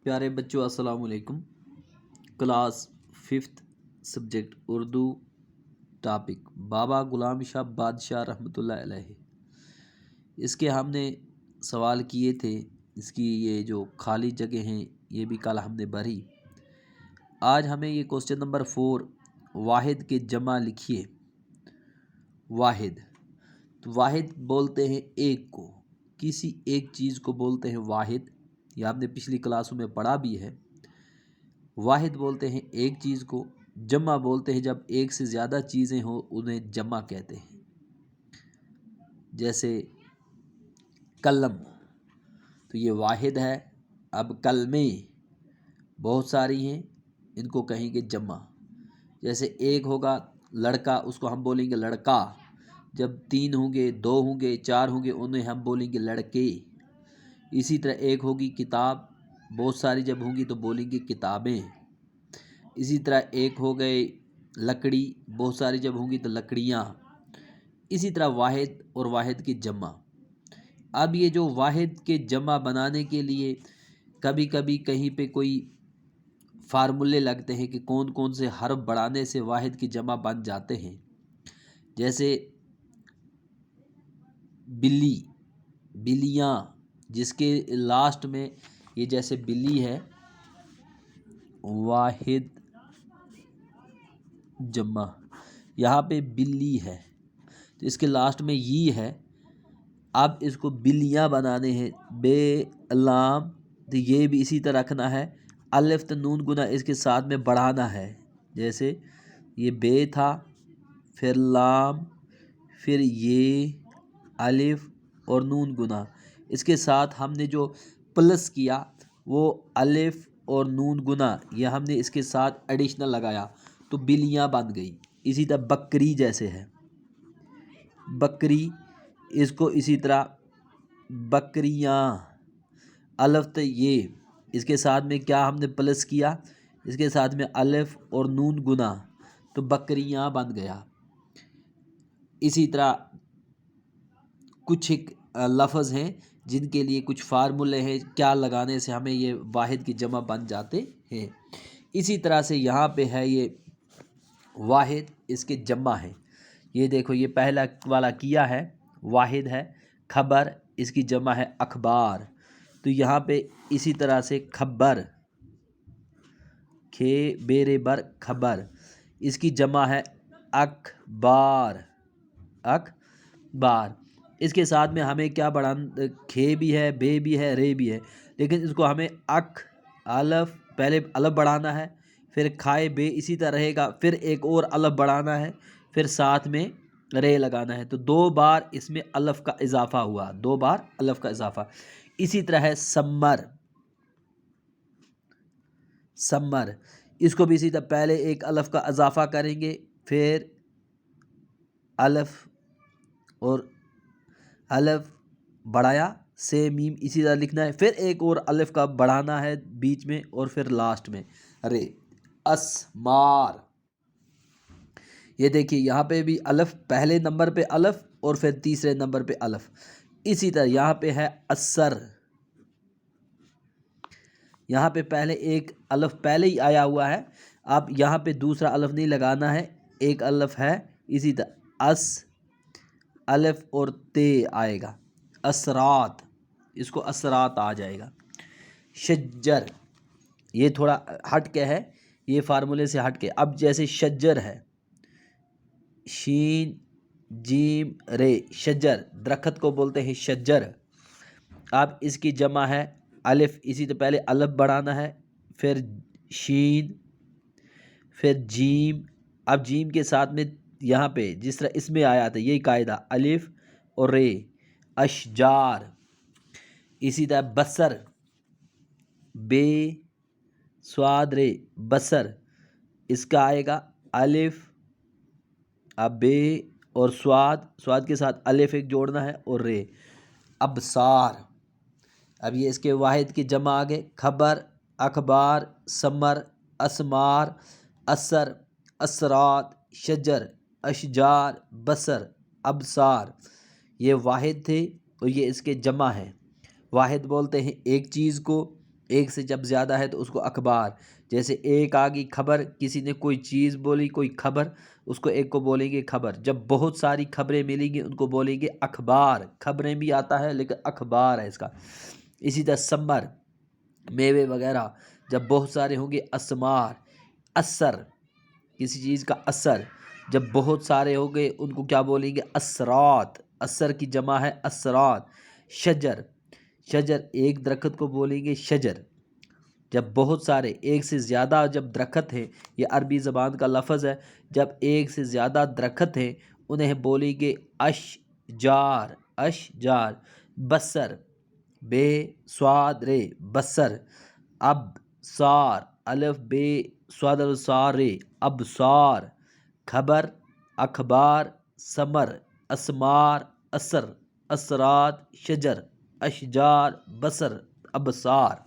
پیارے بچوں السلام علیکم۔ Class 5th subject Urdu, topic بابا غلام شاہ بادشاہ رحمۃ اللہ علیہ۔ اس کے ہم نے سوال کیے تھے، اس کی یہ جو خالی جگہ ہیں یہ بھی کل ہم نے بھری۔ آج ہمیں یہ کوسچن نمبر 4 واحد کے جمع لکھیے۔ واحد تو واحد بولتے ہیں ایک کو، کسی ایک چیز کو بولتے ہیں واحد۔ یہ آپ نے پچھلی کلاسوں میں پڑھا بھی ہے۔ واحد بولتے ہیں ایک چیز کو، جمع بولتے ہیں جب ایک سے زیادہ چیزیں ہوں انہیں جمع کہتے ہیں۔ جیسے قلم تو یہ واحد ہے، اب کلمیں بہت ساری ہیں، ان کو کہیں گے جمع۔ جیسے ایک ہوگا لڑکا، اس کو ہم بولیں گے لڑکا۔ جب 3 ہوں گے، 2 ہوں گے، 4 ہوں گے، انہیں ہم بولیں گے لڑکے۔ اسی طرح ایک ہوگی کتاب، بہت ساری جب ہوں گی تو بولیں گے کتابیں۔ اسی طرح ایک ہو گئے لکڑی، بہت ساری جب ہوں گی تو لکڑیاں۔ اسی طرح واحد اور واحد کی جمع۔ اب یہ جو واحد کے جمع بنانے کے لیے کبھی کبھی کہیں پہ کوئی فارمولے لگتے ہیں کہ کون کون سے حرف بڑھانے سے واحد کی جمع بن جاتے ہیں۔ جیسے بلی، بلیاں، جس کے لاسٹ میں یہ جیسے بلی ہے، واحد جمع، یہاں پہ بلی ہے تو اس کے لاسٹ میں یہ ہے۔ اب اس کو بلیاں بنانے ہیں، بے لام، تو یہ بھی اسی طرح رکھنا ہے۔ الف تو نون گنا اس کے ساتھ میں بڑھانا ہے۔ جیسے یہ بے تھا، پھر لام، پھر یہ الف اور نون گنا، اس کے ساتھ ہم نے جو پلس کیا وہ الف اور نون گنا، یہ ہم نے اس کے ساتھ ایڈیشنل لگایا تو بلیاں بن گئی۔ اسی طرح بکری جیسے ہے، بکری، اس کو اسی طرح بکریاں، الف تو یہ، اس کے ساتھ میں کیا ہم نے پلس کیا، اس کے ساتھ میں الف اور نون گنا تو بکریاں بن گیا۔ اسی طرح کچھ ایک لفظ ہیں جن کے لیے کچھ فارمولے ہیں، کیا لگانے سے ہمیں یہ واحد کی جمع بن جاتے ہیں۔ اسی طرح سے یہاں پہ ہے یہ واحد، اس کے جمع ہے۔ یہ دیکھو یہ پہلا والا کیا ہے، واحد ہے۔ خبر، اس کی جمع ہے اخبار، تو یہاں پہ اسی طرح سے خبر، کھے بیرے بر خبر، اس کی جمع ہے اخبار، اخبار۔ اس کے ساتھ میں ہمیں کیا بڑھانا، کھے بھی ہے، بے بھی ہے، رے بھی ہے، لیکن اس کو ہمیں الف، پہلے الف بڑھانا ہے، پھر کھائے بے اسی طرح رہے گا، پھر ایک اور الف بڑھانا ہے، پھر ساتھ میں رے لگانا ہے، تو 2 بار اس میں الف کا اضافہ ہوا، 2 بار الف کا اضافہ۔ اسی طرح ہے سمر، سمر، اس کو بھی اسی طرح پہلے ایک الف کا اضافہ کریں گے، پھر الف اور الف بڑھایا، سے میم اسی طرح لکھنا ہے، پھر ایک اور الف کا بڑھانا ہے بیچ میں، اور پھر لاسٹ میں رے۔ اسمار، یہ دیکھیے یہاں پہ بھی الف، پہلے نمبر پہ الف اور پھر تیسرے نمبر پہ الف۔ اسی طرح یہاں پہ ہے اثر، یہاں پہ پہلے ایک الف پہلے ہی آیا ہوا ہے، اب یہاں پہ دوسرا الف نہیں لگانا ہے، ایک الف ہے، اسی طرح الف اور تے آئے گا، اثرات، اس کو اثرات آ جائے گا۔ شجر، یہ تھوڑا ہٹ کے ہے، یہ فارمولے سے ہٹ کے۔ اب جیسے شجر ہے، شین جیم رے، شجر، درخت کو بولتے ہیں شجر۔ اب اس کی جمع ہے الف، اسی تو پہلے الف بڑھانا ہے، پھر شین، پھر جیم، اب جیم کے ساتھ میں یہاں پہ جس طرح اس میں آیا تھا یہی قاعدہ، الف اور رے، اشجار۔ اسی طرح بصر، بے سواد رے، بصر، اس کا آئے گا الف، اب بے اور سواد کے ساتھ الف ایک جوڑنا ہے اور رے، ابصار۔ اب یہ اس کے واحد کی جمع آگے، خبر، اخبار، سمر، اسمار، اثر، اثرات، شجر، اشجار، بصر، ابصار، یہ واحد تھے اور یہ اس کے جمع ہیں۔ واحد بولتے ہیں ایک چیز کو، ایک سے جب زیادہ ہے تو اس کو اخبار، جیسے ایک آ گئی خبر، کسی نے کوئی چیز بولی، کوئی خبر، اس کو ایک کو بولیں گے خبر۔ جب بہت ساری خبریں ملیں گی ان کو بولیں گے اخبار، خبریں بھی آتا ہے لیکن اخبار ہے اس کا۔ اسی طرح ثمر، میوے وغیرہ، جب بہت سارے ہوں گے اسمار۔ اثر، کسی چیز کا اثر، جب بہت سارے ہوں گے ان کو کیا بولیں گے اثرات، اثر کی جمع ہے اثرات۔ شجر، شجر ایک درخت کو بولیں گے شجر۔ جب بہت سارے، ایک سے زیادہ جب درخت ہیں، یہ عربی زبان کا لفظ ہے، جب ایک سے زیادہ درخت ہیں انہیں بولیں گے اشجار، اشجار۔ بصر، بے صاد رے، بصر۔ ابصار، الف بے صاد صار رے، ابصار۔ خبر، اخبار، ثمر، اسمار، اثر، اثرات، شجر، اشجار، بصر، ابصار۔